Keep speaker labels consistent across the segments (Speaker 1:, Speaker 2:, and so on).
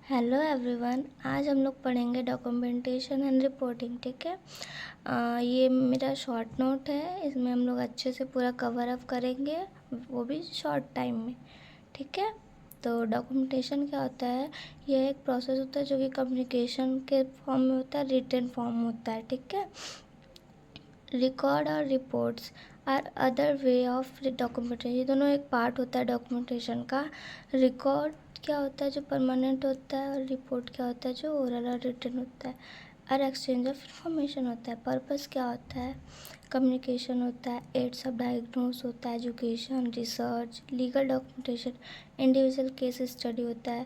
Speaker 1: Hello everyone, आज हम लोग पढ़ेंगे डॉक्यूमेंटेशन एंड रिपोर्टिंग। ठीक है। ये मेरा शॉर्ट नोट है, इसमें हम लोग अच्छे से पूरा कवर अप करेंगे, वो भी शॉर्ट टाइम में। ठीक है। तो डॉक्यूमेंटेशन क्या होता है? यह एक प्रोसेस होता है जो कि कम्युनिकेशन के फॉर्म में होता है, रिटन फॉर्म में होता है। ठीक है। रिकॉर्ड और reports are other way of documentation, ये दोनों एक पार्ट होता है डॉक्यूमेंटेशन का। रिकॉर्ड क्या होता है जो परमानेंट होता है, और रिपोर्ट क्या होता है जो ओरल और रिटन होता है, और एक्सचेंज ऑफ इंफॉर्मेशन होता है। पर्पस क्या होता है? कम्युनिकेशन होता है, एड्स ऑफ डायग्नोस होता है, education, research, legal documentation, individual case study होता है।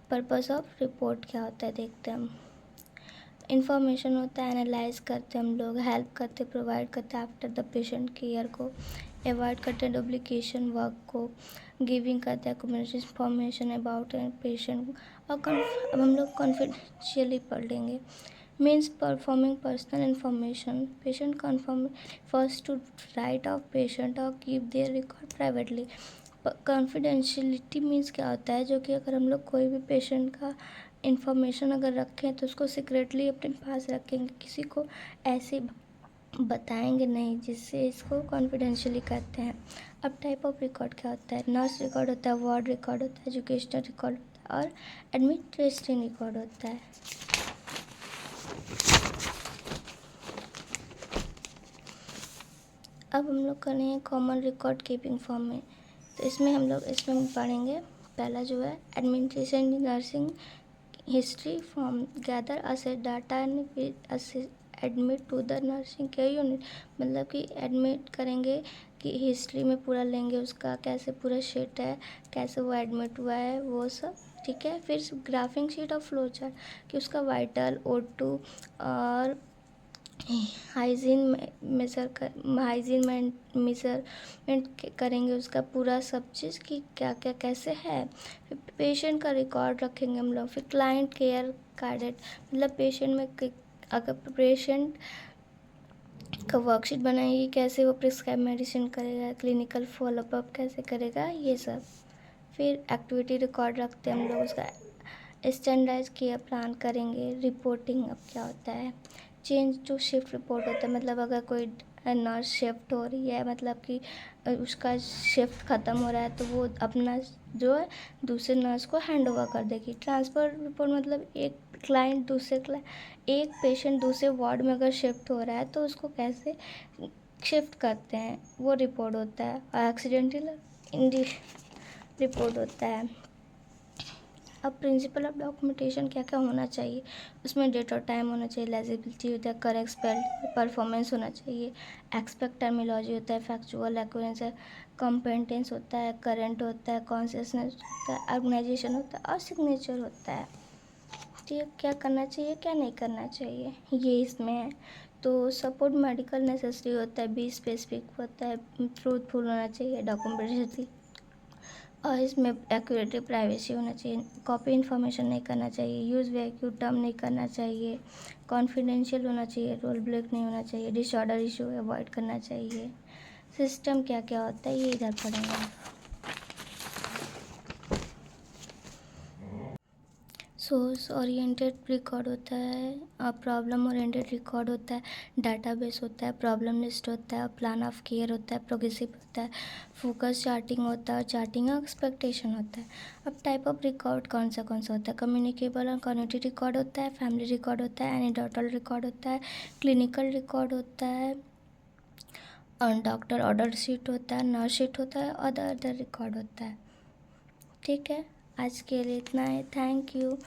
Speaker 1: पर्पस ऑफ रिपोर्ट क्या होता है देखते हैं हम। इंफॉर्मेशन होता है, एनालाइज करते हैं हम लोग, हेल्प करते, प्रोवाइड करते हैं आफ्टर द पेशेंट केयर को, अवॉइड करते हैं डुप्लीकेशन वर्क को, गिविंग करते हैं कम्युनिटी इंफॉर्मेशन अबाउट पेशेंट। और अब हम लोग कॉन्फिडेंशियली पढ़ लेंगे। Means performing personal information, patient confirm first to write of patient और keep their record privately. Confidentiality means क्या होता है? जो कि अगर हम लोग कोई भी पेशेंट का इंफॉर्मेशन अगर रखें तो उसको सीक्रेटली अपने पास रखेंगे, किसी को ऐसे बताएंगे नहीं, जिससे इसको कॉन्फिडेंशियली कहते हैं। अब टाइप ऑफ रिकॉर्ड क्या होता है? नर्स रिकॉर्ड होता है, वार्ड रिकॉर्ड होता है, एजुकेशनल रिकॉर्ड होता है, और एडमिनिस्ट्रेटिव रिकॉर्ड होता है। अब हम लोग करेंगे कॉमन रिकॉर्ड कीपिंग फॉर्म में। तो इसमें पढ़ेंगे। पहला जो है administration nursing history form, gather asset data and admit to the nursing care unit. मतलब कि एडमिट करेंगे कि हिस्ट्री में पूरा लेंगे उसका, कैसे पूरा शीट है, कैसे वो एडमिट हुआ है, वो सब। ठीक है। फिर ग्राफिंग शीट और फ्लो चार्ट कि उसका वाइटल, O2 और मेजरमेंट करेंगे उसका पूरा सब चीज़ कि क्या क्या कैसे है। फिर पेशेंट का रिकॉर्ड रखेंगे हम लोग। फिर क्लाइंट केयर कार्डेड, मतलब पेशेंट में अगर पेशेंट का वर्कशीट बनाएगी, कैसे वो प्रिस्क्राइब मेडिसिन करेगा, क्लिनिकल फॉलोअप कैसे करेगा, ये सब। फिर एक्टिविटी रिकॉर्ड रखते हैं हम लोग, उसका स्टैंडर्डाइज केयर प्लान करेंगे। रिपोर्टिंग अब क्या होता है? चेंज टू शिफ्ट रिपोर्ट होता है, मतलब अगर कोई नर्स शिफ्ट हो रही है, मतलब कि उसका शिफ्ट ख़त्म हो रहा है, तो वो अपना जो है दूसरे नर्स को हैंड ओवर कर देगी। ट्रांसफ़र रिपोर्ट मतलब एक पेशेंट दूसरे वार्ड में अगर शिफ्ट हो रहा है तो उसको कैसे शिफ्ट करते हैं, वो रिपोर्ट होता है। और एक्सीडेंटल इंडी रिपोर्ट होता है। अब प्रिंसिपल ऑफ डॉक्यूमेंटेशन क्या क्या होना चाहिए? उसमें डेट और टाइम होना चाहिए, लेजिबिलिटी होता है, करेक्ट स्पेल, परफॉर्मेंस होना चाहिए, एक्सपेक्ट टर्मिनोलॉजी होता है, फैक्चुअल एक्यूरेंस है, कॉम्पेटेंस होता है, करंट होता है, कॉन्सियसनेस होता है, ऑर्गेनाइजेशन होता है, और सिग्नेचर होता है। ठीक, क्या करना चाहिए क्या नहीं करना चाहिए ये इसमें है। तो सपोर्ट मेडिकल नेसेसरी होता है, बी स्पेसिफिक होता है, ट्रूथफुल होना चाहिए डॉक्यूमेंटेशन, और इसमें एक्यूरेट प्राइवेसी होना चाहिए, कॉपी इन्फॉर्मेशन नहीं करना चाहिए, यूज़ वैक्यू टर्म नहीं करना चाहिए, कॉन्फिडेंशियल होना चाहिए, रोल ब्रेक नहीं होना चाहिए, डिसऑर्डर इशू अवॉइड करना चाहिए। सिस्टम क्या क्या होता है ये इधर पढ़ेंगे। सोर्स ओरिएंटेड रिकॉर्ड होता है, प्रॉब्लम ओरिएंटेड रिकॉर्ड होता है, डाटाबेस होता है, प्रॉब्लम लिस्ट होता है, प्लान ऑफ केयर होता है, प्रोग्रेसिव होता है, फोकस चार्टिंग होता है, चार्टिंग और एक्सपेक्टेशन होता है। अब टाइप ऑफ रिकॉर्ड कौन सा होता है? कम्युनिकेबल और कम्युनिटी रिकॉर्ड होता है, फैमिली रिकॉर्ड होता है, एनीडोटल रिकॉर्ड होता है, क्लिनिकल रिकॉर्ड होता है, और डॉक्टर ऑर्डर शीट होता है, नर्स शीट होता है, और अदर रिकॉर्ड होता है। ठीक है। आज के लिए इतना है। Thank you.